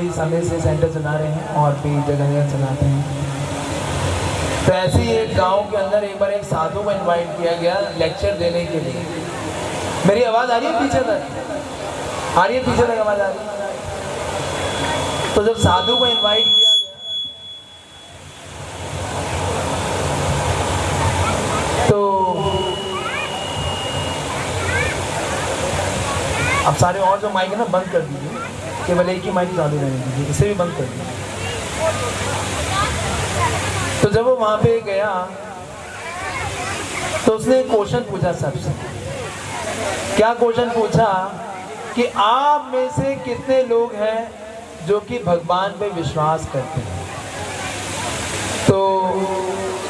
काफ़ी समय से सेंटर चला रहे हैं और भी जगह जगह चलाते हैं। तो ऐसे ही एक गांव के अंदर एक बार एक साधु को इनवाइट किया गया लेक्चर देने के लिए। मेरी आवाज़ आ रही है पीछे तक? आ रही है पीछे तक आवाज़ आ रही है? तो जब साधु को इनवाइट किया गया तो अब सारे और जो माइक है ना बंद कर दीजिए, केवल एक ही माइक चालू रहने दीजिए, इसे भी बंद कर दीजिए। तो जब वो वहां पे गया तो उसने एक क्वेश्चन पूछा सबसे। क्या क्वेश्चन पूछा कि आप में से कितने लोग हैं जो कि भगवान पे विश्वास करते हैं? तो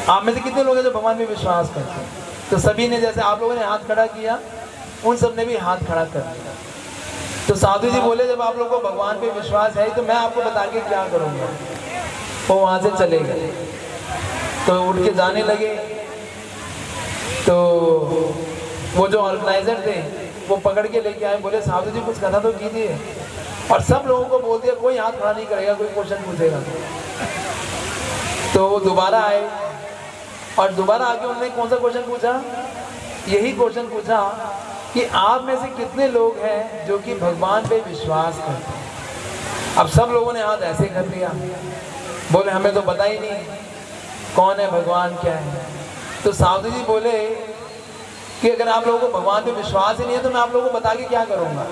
आप में से कितने लोग हैं जो भगवान पे विश्वास करते हैं? तो सभी ने, जैसे आप लोगों ने हाथ खड़ा किया, उन सब ने भी हाथ खड़ा कर दिया। तो साधु जी बोले, जब आप लोगों को भगवान पे विश्वास है तो मैं आपको बता के क्या करूँगा। वो वहाँ से चले गए। तो उठ के जाने लगे तो वो जो ऑर्गेनाइजर थे वो पकड़ के लेके आए, बोले साधु जी कुछ कथा तो कीजिए। और सब लोगों को बोल दिया कोई हाथ खड़ा नहीं करेगा, कोई क्वेश्चन पूछेगा। तो वो दोबारा आए और दोबारा आके उन्होंने कौन सा क्वेश्चन पूछा? यही क्वेश्चन पूछा कि आप में से कितने लोग हैं जो कि भगवान पे विश्वास करते हैं? अब सब लोगों ने हाथ ऐसे कर दिया, बोले हमें तो पता ही नहीं कौन है भगवान, क्या है। तो साधु जी बोले कि अगर आप लोगों को भगवान पे विश्वास ही नहीं है तो मैं आप लोगों को बता के क्या करूँगा।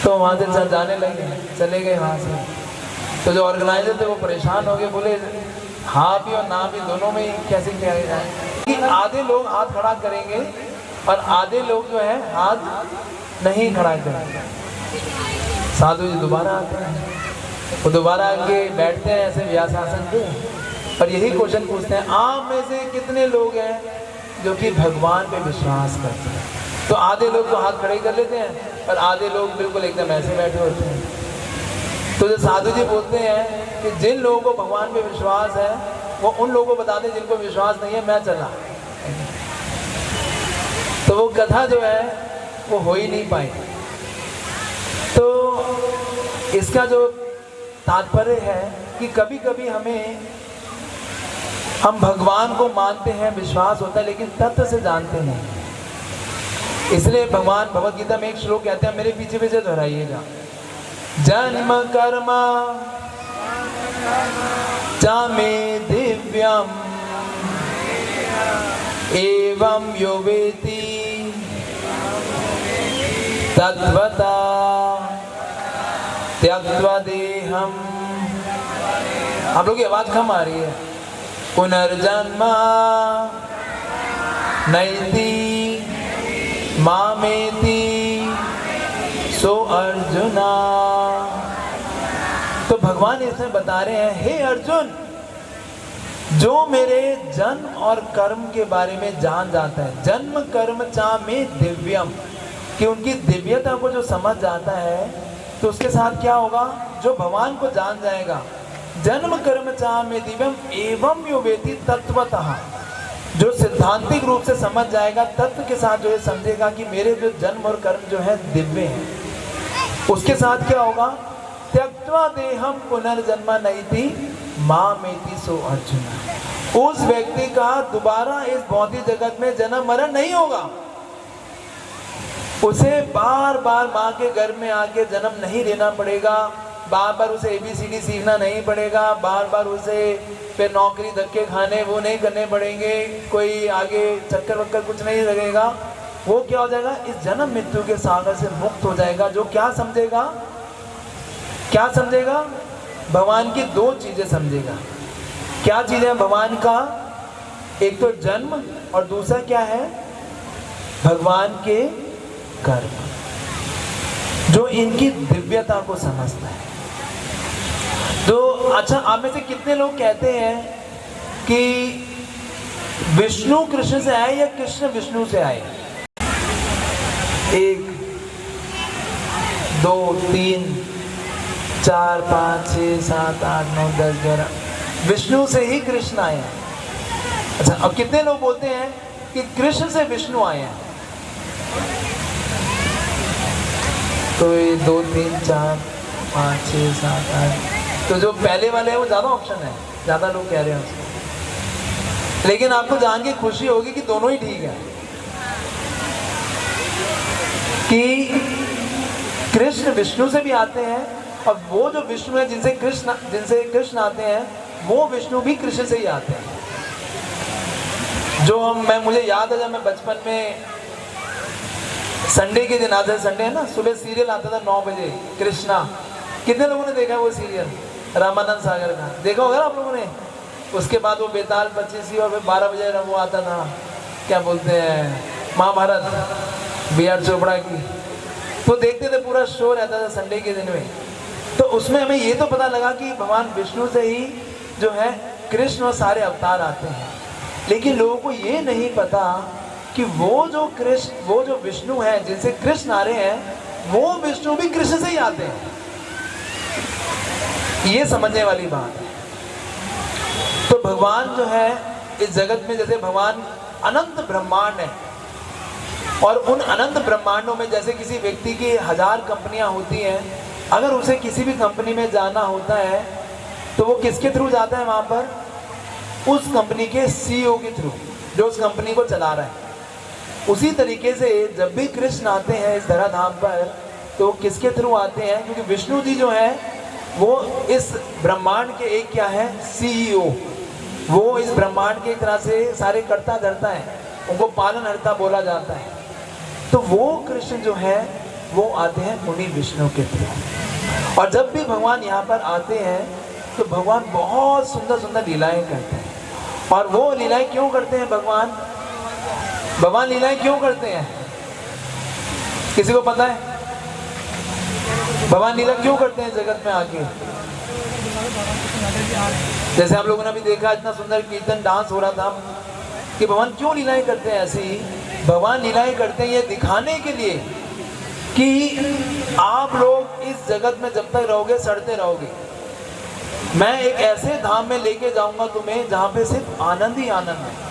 तो वहाँ से जाने लगे, चले गए वहाँ से। तो जो ऑर्गेनाइजर थे वो परेशान हो गए, बोले हाँ भी और ना भी दोनों में कैसे किया जाए कि आधे लोग हाथ खड़ा करेंगे और आधे लोग जो है हाथ नहीं खड़ा करेंगे। साधु जी दोबारा आते हैं, वो दोबारा आके बैठते हैं ऐसे व्यासासन पे और यही क्वेश्चन पूछते हैं, आप में से कितने लोग हैं जो कि भगवान पे विश्वास करते हैं? तो आधे लोग तो हाथ खड़े कर लेते हैं और आधे लोग बिल्कुल एकदम ऐसे बैठे होते हैं। तो जो साधु जी बोलते हैं कि जिन लोगों को भगवान पे विश्वास है वो उन लोगों को बता दें, जिनको विश्वास नहीं है मैं चला। तो वो कथा जो है वो हो ही नहीं पाई। तो इसका जो तात्पर्य है कि कभी कभी हम भगवान को मानते हैं, विश्वास होता है, लेकिन तत्व से जानते नहीं। इसलिए भगवान भगवद गीता में एक श्लोक कहते हैं, मेरे पीछे पीछे दोहराइएगा, जन्म कर्मा चा मे दिव्यम एवं यो वेति तद्वता त्यक्त्वा देहम। आप लोग की आवाज कम आ रही है। पुनर्जन्म नैति मामेति सो अर्जुना। तो भगवान इसमें बता रहे हैं, हे अर्जुन, जो मेरे जन्म और कर्म के बारे में जान जाता है, जन्म कर्म चा में दिव्यम, कि उनकी दिव्यता को जो समझ जाता है तो उसके साथ क्या होगा? जो भगवान को जान जाएगा, जन्म कर्म चा में दिव्यम एवं यो वेति तत्वतः, जो सिद्धांतिक रूप से समझ जाएगा, तत्व के साथ जो है समझेगा कि मेरे जो जन्म और कर्म जो है दिव्य हैं, उसके साथ क्या होगा? त्यक्त्वा देहम पुनर्जन्म नैति मामेति सो अर्जुन। उस व्यक्ति का दोबारा इस भौतिक जगत में जन्म मरण नहीं होगा। उसे बार बार माँ के गर्भ में आके जन्म नहीं लेना पड़ेगा, बार बार उसे ABCD सीखना नहीं पड़ेगा, बार बार उसे फिर नौकरी धक्के खाने वो नहीं करने पड़ेंगे, कोई आगे चक्कर वक्कर कुछ नहीं लगेगा। वो क्या हो जाएगा? इस जन्म मृत्यु के सागर से मुक्त हो जाएगा। जो क्या समझेगा? क्या समझेगा? भगवान की दो चीजें समझेगा। क्या चीजें भगवान का? एक तो जन्म और दूसरा क्या है? भगवान के कर्म, जो इनकी दिव्यता को समझता है। तो अच्छा, आप में से कितने लोग कहते हैं कि विष्णु कृष्ण से आए या कृष्ण विष्णु से आए? 1 2 3 4 5 6 7 8 9 10 11 विष्णु से ही कृष्ण आए हैं। अच्छा, अब कितने लोग बोलते हैं कि कृष्ण से विष्णु आए हैं? तो ये 2 3 4 5, 6, 7, 8। तो जो पहले वाले है वो ज़्यादा ऑप्शन है, ज़्यादा लोग कह रहे हैं उसको। लेकिन आपको जान के खुशी होगी कि दोनों ही ठीक है, कि कृष्ण विष्णु से भी आते हैं, और वो जो विष्णु है जिनसे कृष्ण आते हैं, वो विष्णु भी कृष्ण से ही आते हैं। जो मुझे याद है जब मैं बचपन में संडे के दिन आता है, संडे है ना, सुबह सीरियल आता था 9 बजे, कृष्णा। कितने लोगों ने देखा वो सीरियल? रामानंद सागर का देखा होगा आप लोगों ने। उसके बाद वो बेताल 25 और फिर 12 बजे वो आता था, क्या बोलते हैं, महाभारत, बी.आर. चोपड़ा की। तो देखते थे, पूरा शो रहता था संडे के दिन में। तो उसमें हमें ये तो पता लगा कि भगवान विष्णु से ही जो है कृष्ण और सारे अवतार आते हैं। लेकिन लोगों को ये नहीं पता कि वो जो विष्णु है जिनसे कृष्ण आ रहे हैं, वो विष्णु भी कृष्ण से ही आते हैं। ये समझने वाली बात है। तो भगवान जो है इस जगत में, जैसे भगवान अनंत ब्रह्मांड है, और उन अनंत ब्रह्मांडों में जैसे किसी व्यक्ति की 1000 कंपनियां होती हैं, अगर उसे किसी भी कंपनी में जाना होता है तो वो किसके थ्रू जाता है वहां पर? उस कंपनी के CEO के थ्रू, जो उस कंपनी को चला रहा है। उसी तरीके से जब भी कृष्ण आते हैं इस धराधाम पर, तो किसके थ्रू आते हैं? क्योंकि विष्णु जी जो है वो इस ब्रह्मांड के एक क्या है? CEO। वो इस ब्रह्मांड के एक तरह से सारे कर्ता धर्ता है, उनको पालनहर्ता बोला जाता है। तो वो कृष्ण जो है वो आते हैं उन्हीं विष्णु के थ्रू। और जब भी भगवान यहाँ पर आते हैं तो भगवान बहुत सुंदर सुंदर लीलाएं करते हैं। और वो लीलाएं क्यों करते हैं भगवान लीलाएं क्यों करते हैं? किसी को पता है भगवान लीला क्यों करते हैं जगत में आके? जैसे आप लोगों ने अभी देखा, इतना सुंदर कीर्तन डांस हो रहा था, कि भगवान क्यों लीलाएं करते हैं? ऐसी भगवान लीलाएं करते हैं ये दिखाने के लिए कि आप लोग इस जगत में जब तक रहोगे सड़ते रहोगे। मैं एक ऐसे धाम में लेके जाऊंगा तुम्हें जहाँ पे सिर्फ आनंद ही आनंद है।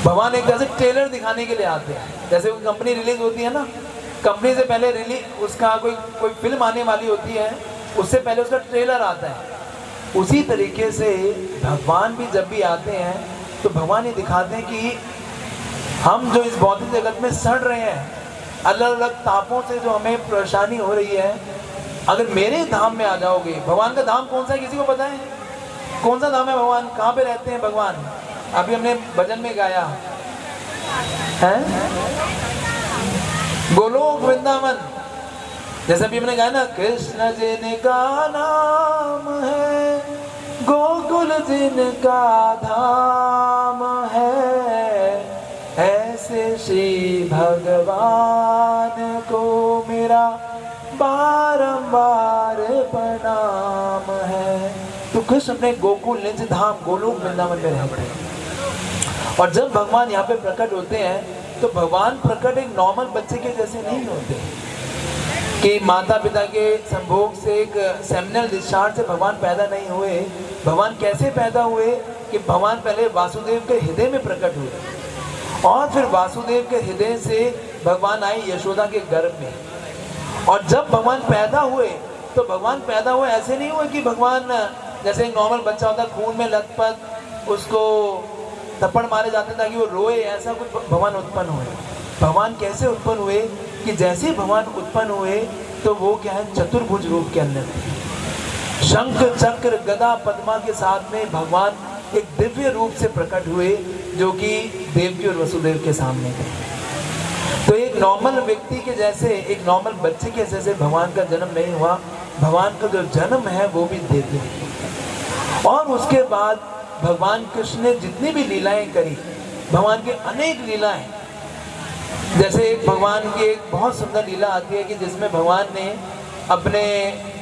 भगवान एक तरह से ट्रेलर दिखाने के लिए आते हैं। जैसे कोई कंपनी रिलीज होती है ना, कंपनी से पहले रिलीज उसका कोई फिल्म आने वाली होती है, उससे पहले उसका ट्रेलर आता है। उसी तरीके से भगवान भी जब भी आते हैं तो भगवान ये दिखाते हैं कि हम जो इस भौतिक जगत में सड़ रहे हैं, अलग अलग तापों से जो हमें परेशानी हो रही है, अगर मेरे धाम में आ जाओगे। भगवान का धाम कौन सा है? किसी को पता है कौन सा धाम है? भगवान कहाँ पे रहते हैं भगवान? अभी हमने भजन में गाया है गोलोक वृंदावन। जैसे अभी हमने गाया ना, कृष्ण जिनका नाम है, गोकुल जिनका धाम है, ऐसे श्री भगवान को मेरा बारंबार प्रणाम है। तो कृष्ण अपने गोकुल निज धाम गोलोक वृंदावन में रहते हैं। और जब भगवान यहाँ पे प्रकट होते हैं तो भगवान प्रकट एक नॉर्मल बच्चे के जैसे नहीं होते कि माता पिता के संभोग से, एक सेमिनल डिस्चार्ज से भगवान पैदा नहीं हुए। भगवान कैसे पैदा हुए? कि भगवान पहले वासुदेव के हृदय में प्रकट हुए, और फिर वासुदेव के हृदय से भगवान आए यशोदा के गर्भ में। और जब भगवान पैदा हुए तो भगवान पैदा हुए ऐसे नहीं हुए कि भगवान जैसे एक नॉर्मल बच्चा होता है, खून में लथपथ, उसको थप्पड़ मारे जाते ताकि वो रोए, ऐसा कुछ भगवान उत्पन्न हुए। भगवान कैसे उत्पन्न हुए? कि जैसे भगवान उत्पन्न हुए तो वो क्या है? चतुर्भुज रूप के अंदर थे। शंख चक्र गदा पद्मा के साथ में भगवान एक दिव्य रूप से प्रकट हुए, जो कि देवकी और वसुदेव के सामने थे। तो एक नॉर्मल व्यक्ति के जैसे, एक नॉर्मल बच्चे के जैसे भगवान का जन्म नहीं हुआ। भगवान का जो जन्म है वो भी दिव्य है। और उसके बाद भगवान कृष्ण ने जितनी भी लीलाएं करी, भगवान की अनेक लीलाएं, जैसे एक भगवान की एक बहुत सुंदर लीला आती है कि जिसमें भगवान ने अपने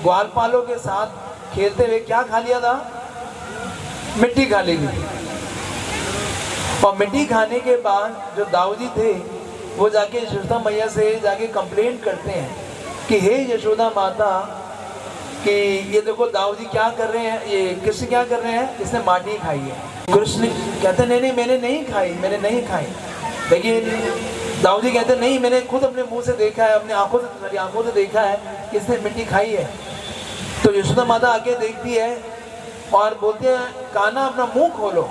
ग्वालपालों के साथ खेलते हुए क्या खा लिया था? मिट्टी खा ली थी। और मिट्टी खाने के बाद जो दाऊ जी थे वो जाके यशोदा मैया से जाके कंप्लेंट करते हैं कि हे यशोदा माता, कि ये देखो दाऊ जी क्या कर रहे हैं, ये कृष्ण क्या कर रहे हैं, इसने माटी खाई है। कृष्ण कहते नहीं नहीं मैंने नहीं खाई। लेकिन दाऊ जी कहते नहीं, मैंने खुद अपने मुंह से देखा है, अपने आंखों से देखा है कि इसने मिट्टी खाई है। तो यशोदा माता आके देखती है और बोलती है कान्हा अपना मुंह खोलो।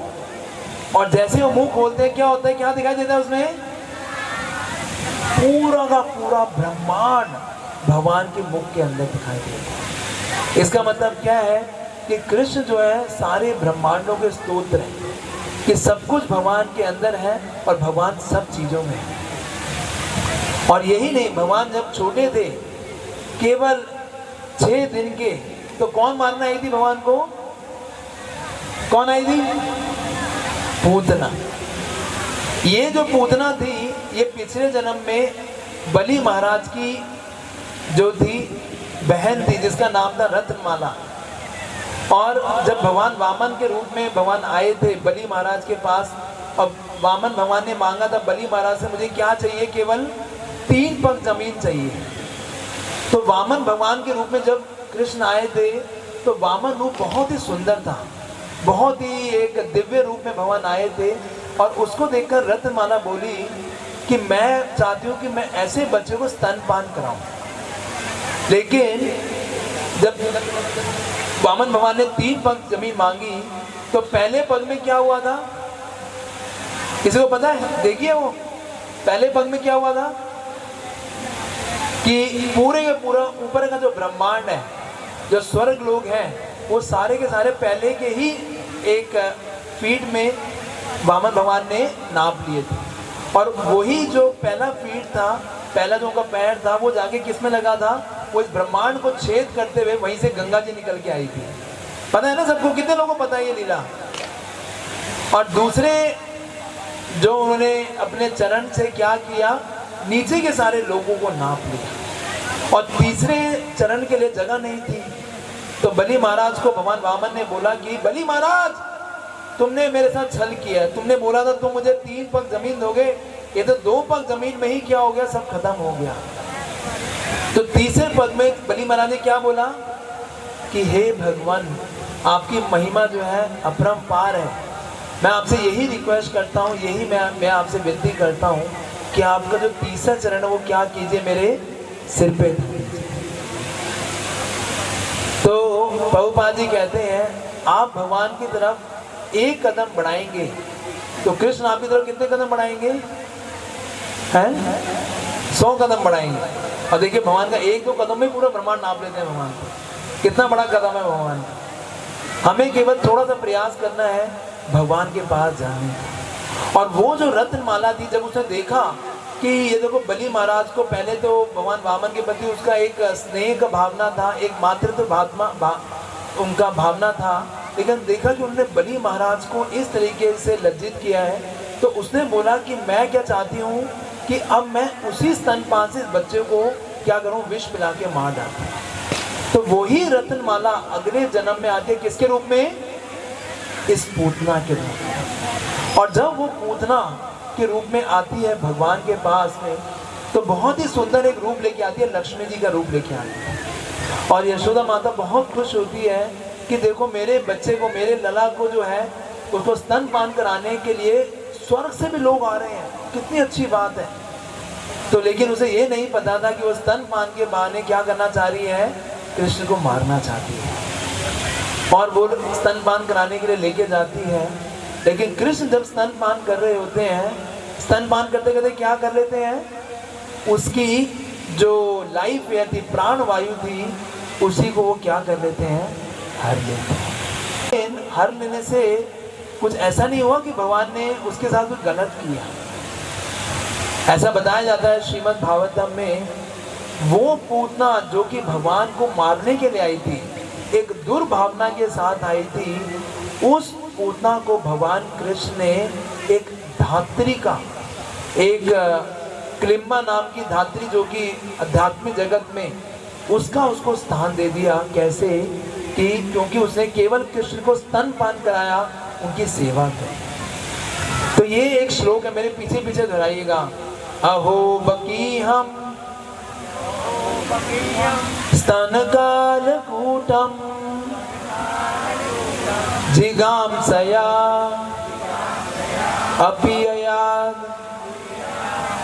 और जैसे वो मुंह खोलते हैं क्या होता है, क्या दिखाई देता है उसमें? पूरा का पूरा ब्रह्मांड भगवान के मुख के अंदर दिखाई देता है। इसका मतलब क्या है कि कृष्ण जो है सारे ब्रह्मांडों के स्तोत्र है कि सब कुछ भगवान के अंदर है और भगवान सब चीजों में है। और यही नहीं, भगवान जब छोटे थे केवल 6 दिन के, तो कौन मारने आई थी भगवान को? कौन आई थी? पूतना। ये जो पूतना थी ये पिछले जन्म में बलि महाराज की जो थी बहन थी जिसका नाम था रत्नमाला। और जब भगवान वामन के रूप में भगवान आए थे बलि महाराज के पास, और वामन भगवान ने मांगा था बलि महाराज से मुझे क्या चाहिए, केवल 3 पग जमीन चाहिए। तो वामन भगवान के रूप में जब कृष्ण आए थे तो वामन रूप बहुत ही सुंदर था, बहुत ही एक दिव्य रूप में भगवान आए थे। और उसको देखकर रत्नमाला बोली कि मैं चाहती हूँ कि मैं ऐसे बच्चे को स्तनपान कराऊं। लेकिन जब वामन भगवान ने 3 पग जमीन मांगी तो पहले पग में क्या हुआ था, किसी को पता है? देखिए वो पहले पग में क्या हुआ था कि पूरे के पूरा ऊपर का जो ब्रह्मांड है, जो स्वर्ग लोग हैं, वो सारे के सारे पहले के ही एक फीट में वामन भगवान ने नाप लिए थे। और वही जो पहला फीट था, पहला जो उनका पैर था, वो जाके किस में लगा था? वो इस ब्रह्मांड को छेद करते हुए वहीं से गंगा जी निकल के आई थी। पता है ना सबको? कितने लोगों को पता है ये लीला? और दूसरे जो उन्होंने अपने चरण से क्या किया, नीचे के सारे लोगों को नाप लिया। और तीसरे चरण के लिए जगह नहीं थी, तो बलि महाराज को भगवान वामन ने बोला कि बलि महाराज तुमने मेरे साथ छल किया, तुमने बोला था तुम मुझे 3 पग जमीन दोगे, ये तो 2 पग जमीन में ही क्या हो गया, सब खत्म हो गया। तो तीसरे पग में बलि महाराज ने क्या बोला कि हे भगवान आपकी महिमा जो है अपरंपार है, मैं आपसे यही रिक्वेस्ट करता हूँ, यही मैं आपसे विनती करता हूँ कि आपका जो तीसरा चरण है वो क्या कीजिए, मेरे सिर पे। तो प्रभुपाद जी कहते हैं आप भगवान की तरफ 1 कदम बढ़ाएंगे तो कृष्ण आपकी तरफ कितने कदम बढ़ाएंगे? हैं 100 कदम बढ़ाएंगे। और देखिए भगवान का 1-2 कदम में पूरा ब्रह्मांड नाप लेते हैं भगवान को। कितना बड़ा कदम है भगवान का। हमें केवल थोड़ा सा प्रयास करना है भगवान के पास जाने का। और वो जो रत्नमाला थी, जब उसने देखा कि ये देखो बलि महाराज को पहले तो भगवान वामन के प्रति उसका एक स्नेह का भावना था, एक मातृत्व उनका भावना था, लेकिन देखा कि उन्होंने बलि महाराज को इस तरीके से लज्जित किया है, तो उसने बोला कि मैं क्या चाहती हूँ कि अब मैं उसी स्तनपान से इस बच्चे को क्या करूँ, विष पिला के मार डालूं। तो वही रत्नमाला अगले जन्म में आती है किसके रूप में? इस पूतना के रूप में। और जब वो पूतना के रूप में आती है भगवान के पास में, तो बहुत ही सुंदर एक रूप लेके आती है, लक्ष्मी जी का रूप लेके आती है। और यशोदा माता बहुत खुश होती है कि देखो मेरे बच्चे को, मेरे लला को जो है उसको स्तनपान कराने के लिए स्वर्ग से भी लोग आ रहे हैं, कितनी अच्छी बात है। तो लेकिन उसे ये नहीं पता था कि वो स्तनपान के बहाने क्या करना चाह रही है, कृष्ण को मारना चाहती है। और वो स्तनपान कराने के लिए लेके जाती है, लेकिन कृष्ण जब स्तनपान कर रहे होते हैं, स्तनपान करते करते क्या कर लेते हैं, उसकी जो लाइफ एयर थी, प्राण वायु थी, उसी को वो क्या कर लेते हैं, हर लेते हैं। लेकिन हर लेने से कुछ ऐसा नहीं हुआ कि भगवान ने उसके साथ कुछ गलत किया। ऐसा बताया जाता है श्रीमद् भागवतम में, वो पूतना जो कि भगवान को मारने के लिए आई थी, एक दुर्भावना के साथ आई थी, उस पूतना को भगवान कृष्ण ने एक धात्री का, एक क्लिम्बा नाम की धात्री जो कि आध्यात्मिक जगत में, उसको स्थान दे दिया। कैसे कि क्योंकि उसने केवल कृष्ण को स्तनपान कराया, उनकी सेवा की। तो ये एक श्लोक है, मेरे पीछे पीछे दोहराइएगा। अहो बकी हम स्तनकाल कूटम जिगांसया अपीययाद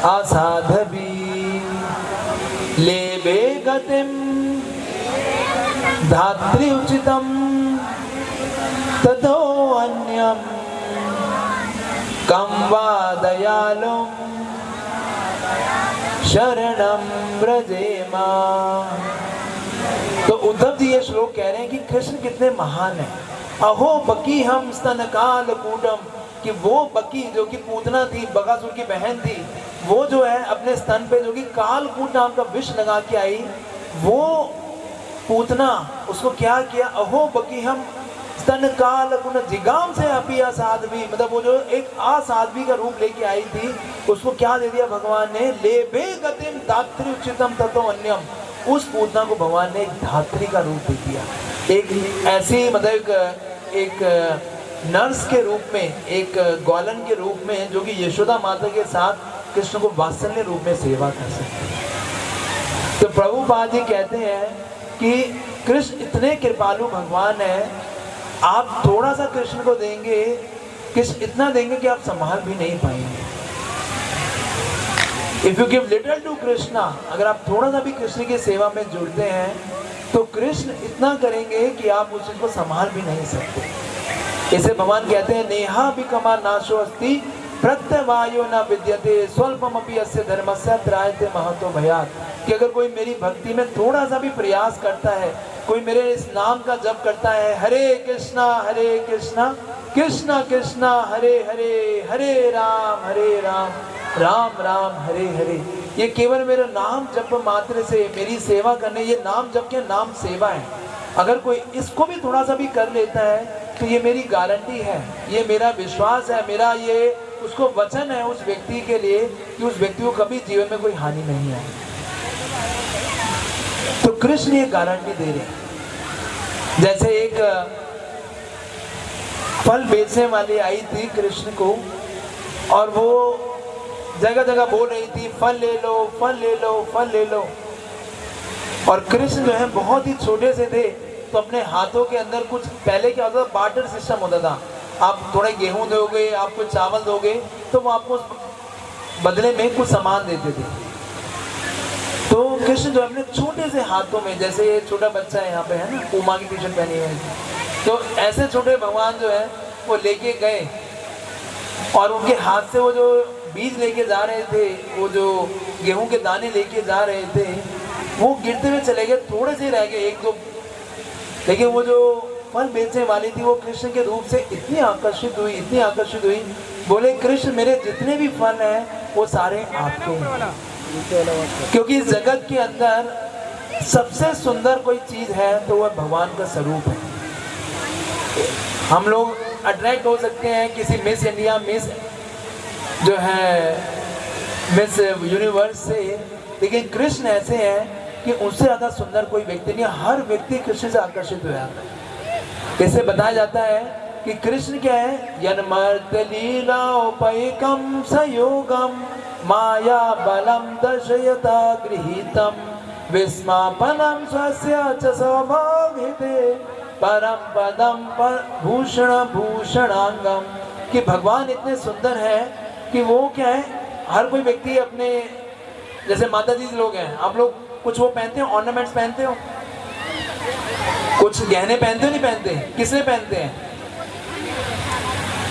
आसाधवी लेबे गतिम धात्री उचितम ततो अन्यम कम वा दयालुम शरणम व्रजेमा। तो उद्धव जी ये श्लोक कह रहे हैं कि कृष्ण कितने महान है। अहो बकी हम स्तन काल कूटम, कि वो बकी जो कि पूतना थी, बकासुर की बहन थी, वो जो है अपने स्तन पे जो कि कालकूट नाम का विष लगा के आई, वो पूतना उसको क्या किया, अहो बकी हम स्तन काल कुन जिगाम से अपी असाध्वी, मतलब वो जो एक असाध्वी का रूप लेके आई थी, उसको क्या दे दिया भगवान ने, लेबे गतिम धात्री उचितम ततो अन्यम, उस पूतना को भगवान ने एक धात्री का रूप दे दिया, एक ऐसी मतलब एक नर्स के रूप में, एक ग्वालन के रूप में, जो कि यशोदा माता के साथ कृष्ण को वात्सल्य रूप में सेवा कर सकते हैं। तो प्रभुपाद जी कहते हैं कि कृष्ण इतने कृपालु भगवान है, आप थोड़ा सा कृष्ण को देंगे, कृष्ण इतना देंगे कि आप संभाल भी नहीं पाएंगे। If you give little to Krishna, अगर आप थोड़ा सा भी कृष्ण की सेवा में जुड़ते हैं तो कृष्ण इतना करेंगे कि आप उस चीज को संभाल भी नहीं सकते। इसे भगवान कहते हैं नेहा विकमा नाशो अस्ति प्रत्यवायो न विद्यते स्वल्पमपि अस्य धर्मस्य त्रायते महतो भयात्, कि अगर कोई मेरी भक्ति में थोड़ा सा भी प्रयास करता है, कोई मेरे इस नाम का जप करता है, हरे कृष्णा कृष्णा कृष्णा हरे हरे, हरे राम राम राम हरे हरे, ये केवल मेरा नाम जप मात्र से मेरी सेवा करने, ये नाम जप के नाम सेवा है, अगर कोई इसको भी थोड़ा सा भी कर लेता है तो ये मेरी गारंटी है, ये मेरा विश्वास है, मेरा ये उसको वचन है उस व्यक्ति के लिए कि उस व्यक्ति को कभी जीवन में कोई हानि नहीं आए। तो कृष्ण ये गारंटी दे रहे हैं। जैसे एक फल बेचने वाली आई थी कृष्ण को, और वो जगह जगह बोल रही थी फल ले लो फल ले लो फल ले लो, और कृष्ण जो है बहुत ही छोटे से थे, तो अपने हाथों के अंदर कुछ, पहले क्या होता था बार्टर सिस्टम होता था, आप थोड़े गेहूं दोगे, आप कुछ चावल दोगे तो वो आपको बदले में कुछ सामान देते थे। तो कृष्ण जो अपने छोटे से हाथों में, जैसे ये छोटा बच्चा है यहाँ पे है ना, पूमा की टी शर्ट पहनी हुई है, तो ऐसे छोटे भगवान जो है वो लेके गए, और उनके हाथ से वो जो बीज लेके जा रहे थे, वो जो गेहूं के दाने लेके जा रहे थे, वो गिरते हुए चले गए, थोड़े से रह गए एक दो, लेकिन वो जो फल बेचने वाली थी वो कृष्ण के रूप से इतनी आकर्षित हुई, बोले कृष्ण मेरे जितने भी फल हैं वो सारे आपके हैं, क्योंकि इस जगत के अंदर सबसे सुंदर कोई चीज है तो वह भगवान का स्वरूप है। हम लोग अट्रैक्ट हो सकते हैं किसी मिस इंडिया, मिस जो है मिस यूनिवर्स से, लेकिन कृष्ण ऐसे हैं कि उससे ज्यादा सुंदर कोई व्यक्ति नहीं, हर व्यक्ति कृष्ण से आकर्षित हो जाता है। इसे बताया जाता है कि कृष्ण क्या है, यन्मर्त लीलापैकम सयोगम माया बलम दर्शयता गृहीतम विस्मापनम स्वस्य च सौभाग्यते परम पदम पर भूषण भूषणांगम, कि भगवान इतने सुंदर है कि वो क्या है, हर कोई व्यक्ति अपने, जैसे माता जी लोग हैं, आप लोग कुछ वो पहनते हो, ऑर्नामेंट्स पहनते हो, कुछ गहने पहनते हो नहीं पहनते, किसने पहनते हैं,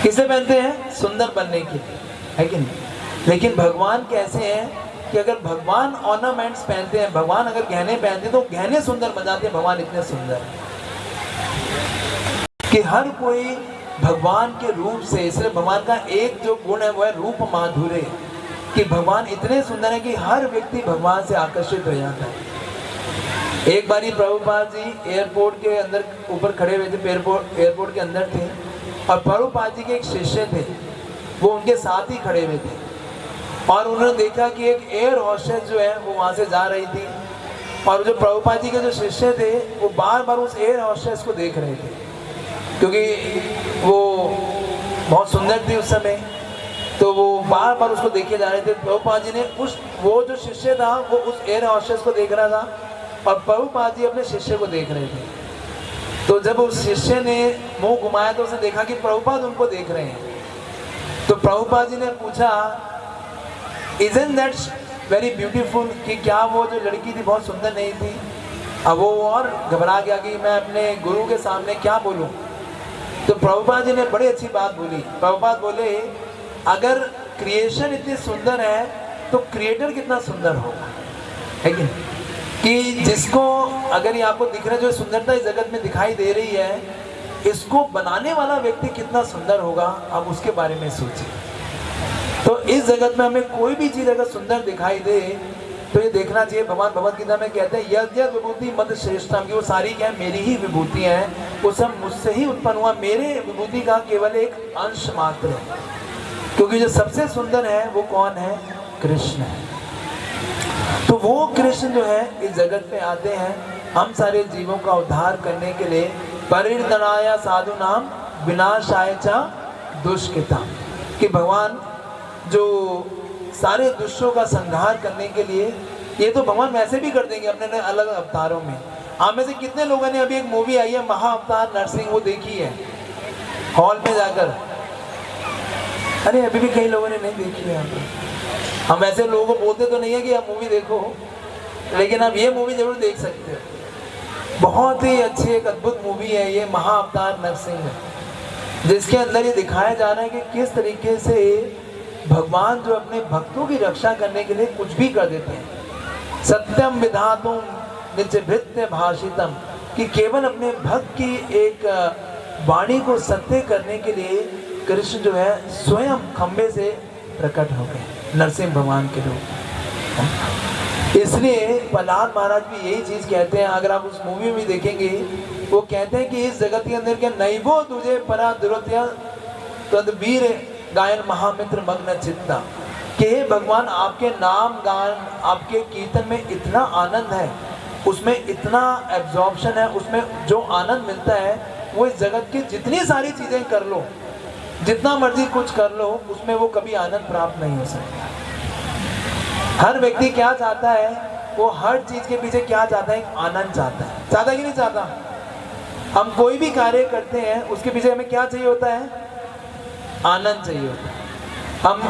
किसने पहनते हैं, सुंदर बनने के लिए, है कि नहीं। लेकिन भगवान कैसे हैं कि अगर भगवान ऑर्नामेंट्स पहनते हैं, भगवान अगर गहने पहनते हैं तो गहने सुंदर बन जाते हैं, भगवान इतने सुंदर है कि हर कोई भगवान के रूप से, इसलिए भगवान का एक जो गुण है वो है रूप माधुर्य, कि भगवान इतने सुंदर है कि हर व्यक्ति भगवान से आकर्षित हो जाता है। एक बारी प्रभुपाद जी एयरपोर्ट के अंदर ऊपर खड़े हुए थे, एयरपोर्ट के अंदर थे, और प्रभुपाद जी के एक शिष्य थे, वो उनके साथ ही खड़े हुए थे, और उन्होंने देखा कि एक एयर होस्टेस जो है वो वहाँ से जा रही थी, और जो प्रभुपाद जी के जो शिष्य थे वो बार बार उस एयर होस्टेस को देख रहे थे, क्योंकि वो बहुत सुंदर थी उस समय, तो वो बार बार उसको देखे जा रहे थे। प्रभुपाद जी ने वो जो शिष्य था वो उस एयर होस्टेस को देख रहा था, और प्रभुपाद जी अपने शिष्य को देख रहे थे। तो जब उस शिष्य ने मुंह घुमाया तो उसने देखा कि प्रभुपाद उनको देख रहे हैं, तो प्रभुपाद जी ने पूछा Isn't that very beautiful, कि क्या वो जो लड़की थी बहुत सुंदर नहीं थी। अब वो और घबरा गया कि मैं अपने गुरु के सामने क्या बोलूं। तो प्रभुपाद जी ने बड़ी अच्छी बात बोली। प्रभुपाद बोले अगर क्रिएशन इतनी सुंदर है तो क्रिएटर कितना सुंदर होगा, है कि जिसको अगर ये आपको दिख रहा है, जो सुंदरता इस जगत में दिखाई दे रही है, इसको बनाने वाला व्यक्ति कितना सुंदर होगा, आप उसके बारे में सोचिए। तो इस जगत में हमें कोई भी चीज़ अगर सुंदर दिखाई दे तो ये देखना चाहिए। भगवान भगवद गीता में कहते हैं यद यद विभूति मद श्रेष्ठम, कि वो सारी क्या है, मेरी ही विभूति है, वो सब मुझसे ही उत्पन्न हुआ, मेरे विभूति का केवल एक अंश मात्र है। क्योंकि जो सबसे सुंदर है वो कौन है, कृष्ण है। तो वो कृष्ण जो है इस जगत में आते हैं हम सारे जीवों का उद्धार करने के लिए। परिर्दनाय साधु नाम विनाशाय च दुष्कृता, कि भगवान जो सारे दुष्टों का संहार करने के लिए, ये तो भगवान वैसे भी कर देंगे अपने अलग अवतारों में। आप में से कितने लोगों ने अभी एक मूवी आई है महाअवतार नरसिंह, वो देखी है हॉल में जाकर? अरे अभी भी कई लोगों ने नहीं देखी है। यहाँ पे हम ऐसे लोगों को बोलते तो नहीं है कि आप मूवी देखो, लेकिन आप ये मूवी जरूर देख सकते हो। बहुत ही अच्छी एक अद्भुत मूवी है ये महाअवतार नरसिंह, जिसके अंदर ये दिखाया जा रहा है कि किस तरीके से भगवान जो अपने भक्तों की रक्षा करने के लिए कुछ भी कर देते हैं। सत्यम विधातुम निजभृत्य भाषितम, कि केवल अपने भक्त की एक वाणी को सत्य करने के लिए कृष्ण जो है स्वयं खंबे से प्रकट हो गए, नरसिंह भगवान के रूप। इसलिए प्रहलाद महाराज भी यही चीज कहते हैं, अगर आप उस मूवी में देखेंगे, वो कहते हैं कि इस जगत के अंदर क्या नैवो तुझे परा दुरत्या तदवीर गायन महामित्र मग्न चित्ता, कि हे भगवान आपके नाम गान, आपके कीर्तन में इतना आनंद है, उसमें इतना एब्जॉर्प्शन है, उसमें जो आनंद मिलता है वो इस जगत की जितनी सारी चीजें कर लो, जितना मर्जी कुछ कर लो, उसमें वो कभी आनंद प्राप्त नहीं हो सकता। हर व्यक्ति क्या चाहता है, वो हर चीज के पीछे क्या चाहता है, आनंद चाहता है। चाहता कि नहीं चाहता? हम कोई भी कार्य करते हैं उसके पीछे हमें क्या चाहिए होता है, आनंद चाहिए होता है। हम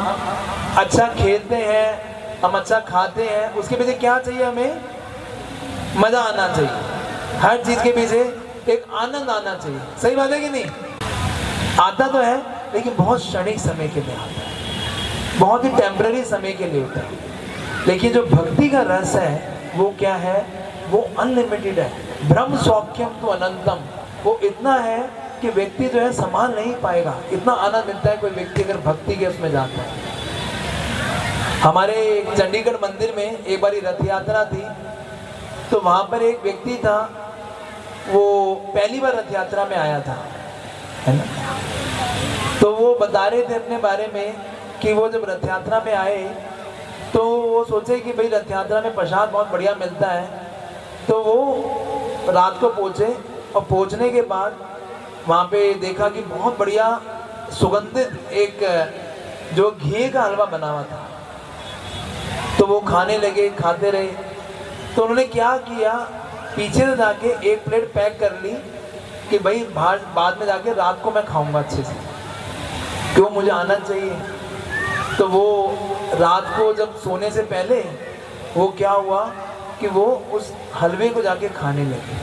अच्छा खेलते हैं, हम अच्छा खाते हैं, उसके पीछे क्या चाहिए, हमें मजा आना चाहिए। हर चीज के पीछे एक आनंद आना चाहिए। सही बात है कि नहीं? आता तो है लेकिन बहुत क्षणिक समय के लिए आता है, बहुत ही टेम्पररी समय के लिए होता है। लेकिन जो भक्ति का रस है वो क्या है, वो अनलिमिटेड है। ब्रह्म सौख्यम तो अनंतम, वो इतना है कि व्यक्ति जो है संभाल नहीं पाएगा, इतना आनंद मिलता है कोई व्यक्ति अगर भक्ति के उसमें जाता है। हमारे चंडीगढ़ मंदिर में एक बारी रथ यात्रा थी, तो वहाँ पर एक व्यक्ति था, वो पहली बार रथ यात्रा में आया था, है ना। तो वो बता रहे थे अपने बारे में कि वो जब रथ यात्रा में आए तो वो सोचे कि भाई रथ यात्रा में प्रसाद बहुत बढ़िया मिलता है। तो वो रात को पहुँचे और पहुँचने के बाद वहाँ पे देखा कि बहुत बढ़िया सुगंधित एक जो घी का हलवा बना हुआ था। तो वो खाने लगे, खाते रहे। तो उन्होंने क्या किया, पीछे से जाके एक प्लेट पैक कर ली कि भाई बाद में जाके रात को मैं खाऊंगा अच्छे से, क्यों, मुझे आनंद चाहिए। तो वो रात को जब सोने से पहले वो क्या हुआ कि वो उस हलवे को जाके खाने लगे।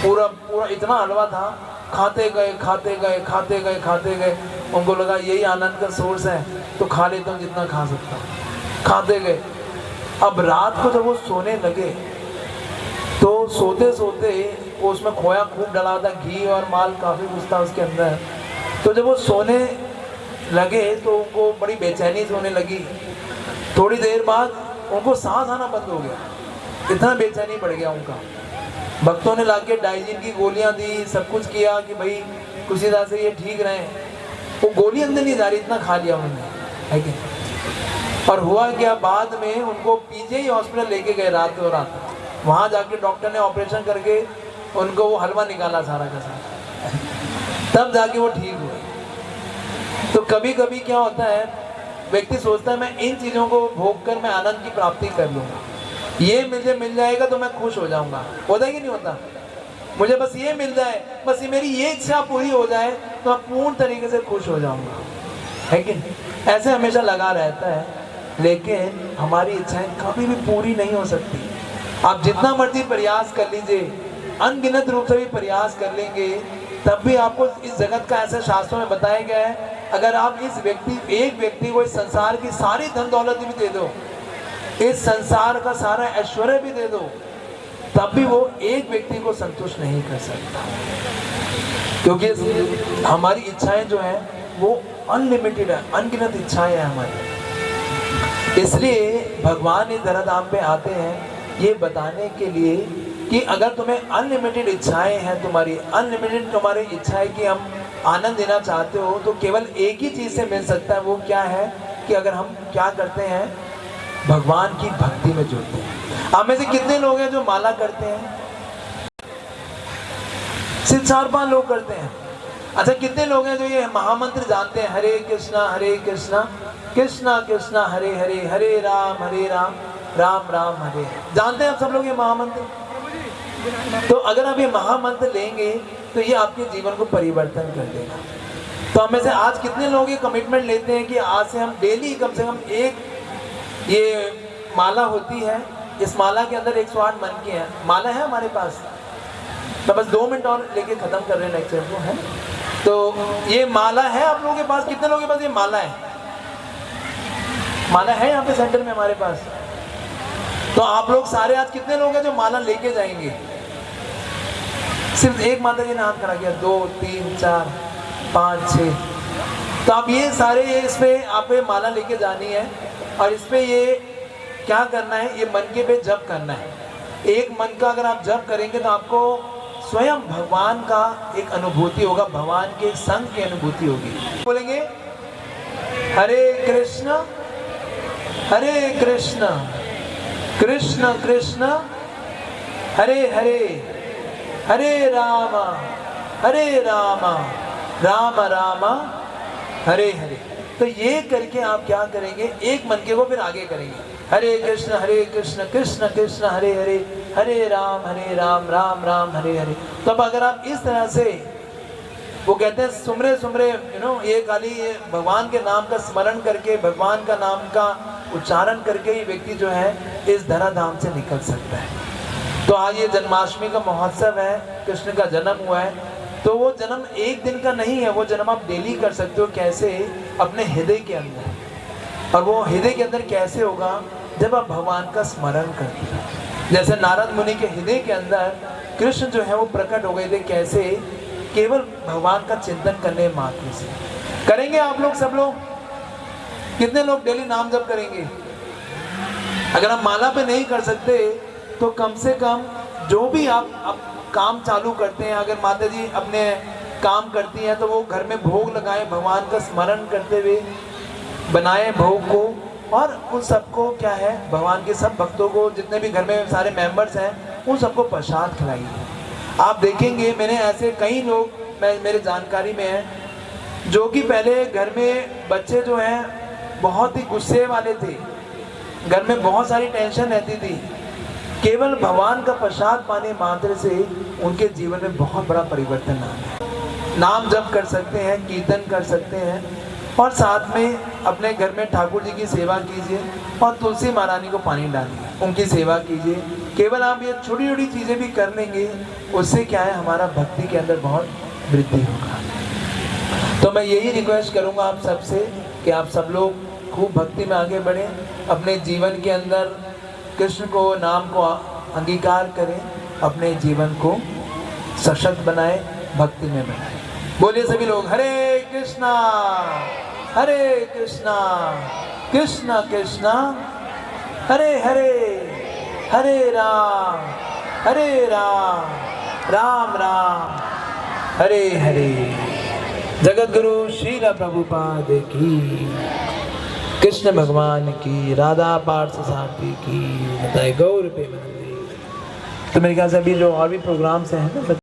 पूरा पूरा इतना हलवा था, खाते गए खाते गए खाते गए खाते गए। उनको लगा यही आनंद का सोर्स है, तो खा लेता हूँ जितना खा सकता हूँ। खाते गए। अब रात को जब वो सोने लगे तो सोते सोते वो उसमें खोया खूब डला था, घी और माल काफ़ी कुछ था उसके अंदर। तो जब वो सोने लगे तो उनको बड़ी बेचैनी होने लगी। थोड़ी देर बाद उनको सांस आना बंद हो गया, इतना बेचैनी बढ़ गया उनका। भक्तों ने लाके डाइजिन की गोलियां दी, सब कुछ किया कि भाई किसी तरह से ये ठीक रहे। वो गोली अंदर नहीं जा रही, इतना खा लिया उन्होंने, है कि। और हुआ क्या, बाद में उनको पीजीआई हॉस्पिटल लेके गए रात को रात। वहाँ जाके डॉक्टर ने ऑपरेशन करके उनको वो हलवा निकाला सारा का सारा, तब जाके वो ठीक हुए। तो कभी कभी क्या होता है, व्यक्ति सोचता है मैं इन चीज़ों को भोग कर मैं आनंद की प्राप्ति कर लूँगा, ये मुझे मिल जाएगा तो मैं खुश हो जाऊँगा। होता है कि नहीं होता? मुझे बस ये मिल जाए, बस ये मेरी ये इच्छा पूरी हो जाए तो मैं पूर्ण तरीके से खुश हो जाऊँगा, है कि नहीं? ऐसे हमेशा लगा रहता है, लेकिन हमारी इच्छाएं कभी भी पूरी नहीं हो सकती। आप जितना मर्जी प्रयास कर लीजिए, अनगिनत रूप से भी प्रयास कर लेंगे, तब भी आपको इस जगत का ऐसा शास्त्रों में बताया गया है, अगर आप एक व्यक्ति को इस संसार की सारी धन दौलत भी दे दो, इस संसार का सारा ऐश्वर्य भी दे दो, तब भी वो एक व्यक्ति को संतुष्ट नहीं कर सकता, क्योंकि हमारी इच्छाएं जो हैं वो अनलिमिटेड है, अनगिनत इच्छाएं हैं हमारी। इसलिए भगवान इस धराधाम पे आते हैं ये बताने के लिए कि अगर तुम्हें अनलिमिटेड इच्छाएं हैं, तुम्हारी अनलिमिटेड तुम्हारी इच्छा है कि हम आनंद देना चाहते हो, तो केवल एक ही चीज़ से मिल सकता है। वो क्या है कि अगर हम क्या करते हैं, भगवान की भक्ति में जुड़ते हैं। आप में से कितने लोग हैं जो माला करते हैं? सिर्फ 4-5 लोग करते हैं। अच्छा, कितने लोग हैं जो ये महामंत्र जानते हैं, हरे कृष्णा कृष्णा कृष्णा हरे हरे, हरे राम राम राम हरे। जानते हैं आप सब लोग ये महामंत्र? तो अगर आप ये महामंत्र लेंगे तो ये आपके जीवन को परिवर्तन कर देगा। तो हमें से आज कितने लोग ये कमिटमेंट लेते हैं कि आज से हम डेली कम से कम एक ये माला होती है, इस माला के अंदर 108 मन की है, माला है हमारे पास। तो बस 2 मिनट और लेके खत्म कर रहे हैं लेक्चर को, है। तो ये माला है आप लोगों के पास? कितने लोगों के पास ये माला है? माला है यहाँ पे सेंटर में हमारे पास। तो आप लोग सारे आज कितने लोग हैं जो माला लेके जाएंगे? सिर्फ एक माता जी ने हाथ खड़ा किया, 2 3 4 5 6। तो आप ये सारे इस पे आप माला लेके जानी है, और इस पे ये क्या करना है, ये मन के पे जप करना है। एक मन का अगर आप जप करेंगे तो आपको स्वयं भगवान का एक अनुभूति होगा, भगवान के संग की अनुभूति होगी। बोलेंगे हरे कृष्ण कृष्ण कृष्ण हरे हरे, हरे राम राम राम हरे हरे। तो ये करके आप क्या करेंगे, एक मन के को फिर आगे करेंगे, हरे कृष्ण कृष्ण कृष्ण हरे हरे, हरे राम राम राम हरे हरे। तब अगर आप इस तरह से, वो कहते हैं सुमरे ये खाली भगवान के नाम का स्मरण करके, भगवान का नाम का उच्चारण करके ही व्यक्ति जो है इस धराधाम से निकल सकता है। तो आज ये जन्माष्टमी का महोत्सव है, कृष्ण का जन्म हुआ है, तो वो जन्म एक दिन का नहीं है, वो जन्म आप डेली कर सकते हो। कैसे? अपने हृदय के अंदर। और वो हृदय के अंदर कैसे होगा? जब आप भगवान का स्मरण करते हैं। जैसे नारद मुनि के हृदय के अंदर कृष्ण जो है वो प्रकट हो गए थे। कैसे? केवल भगवान का चिंतन करने मात्र से। करेंगे आप लोग, सब लोग? कितने लोग डेली नाम जप करेंगे? अगर आप माला पे नहीं कर सकते तो कम से कम जो भी आप काम चालू करते हैं, अगर माता जी अपने काम करती हैं तो वो घर में भोग लगाएं, भगवान का स्मरण करते हुए बनाएं भोग को, और उन सबको क्या है, भगवान के सब भक्तों को, जितने भी घर में सारे मेंबर्स हैं, उन सबको प्रसाद खिलाइए। आप देखेंगे मैंने ऐसे कई लोग मेरे जानकारी में हैं जो कि पहले घर में बच्चे जो हैं बहुत ही गुस्से वाले थे, घर में बहुत सारी टेंशन रहती थी। केवल भगवान का प्रसाद पाने मात्र से उनके जीवन में बहुत बड़ा परिवर्तन आया। नाम जप कर सकते हैं, कीर्तन कर सकते हैं, और साथ में अपने घर में ठाकुर जी की सेवा कीजिए और तुलसी महारानी को पानी डालिए, उनकी सेवा कीजिए। केवल आप ये छोटी छोटी चीज़ें भी कर लेंगे, उससे क्या है, हमारा भक्ति के अंदर बहुत वृद्धि होगा। तो मैं यही रिक्वेस्ट करूँगा आप सबसे कि आप सब लोग खूब भक्ति में आगे बढ़ें, अपने जीवन के अंदर कृष्ण को, नाम को अंगीकार करें, अपने जीवन को सशक्त बनाएं, भक्ति में बनाएं। बोलिए सभी लोग हरे कृष्णा कृष्ण कृष्ण हरे हरे, हरे राम राम राम हरे हरे। जगत गुरु श्रील प्रभुपाद की, कृष्ण भगवान की, राधा पार्थ सारथी की, गौर पे। तो मेरे ख्याल से अभी जो और भी प्रोग्राम्स हैं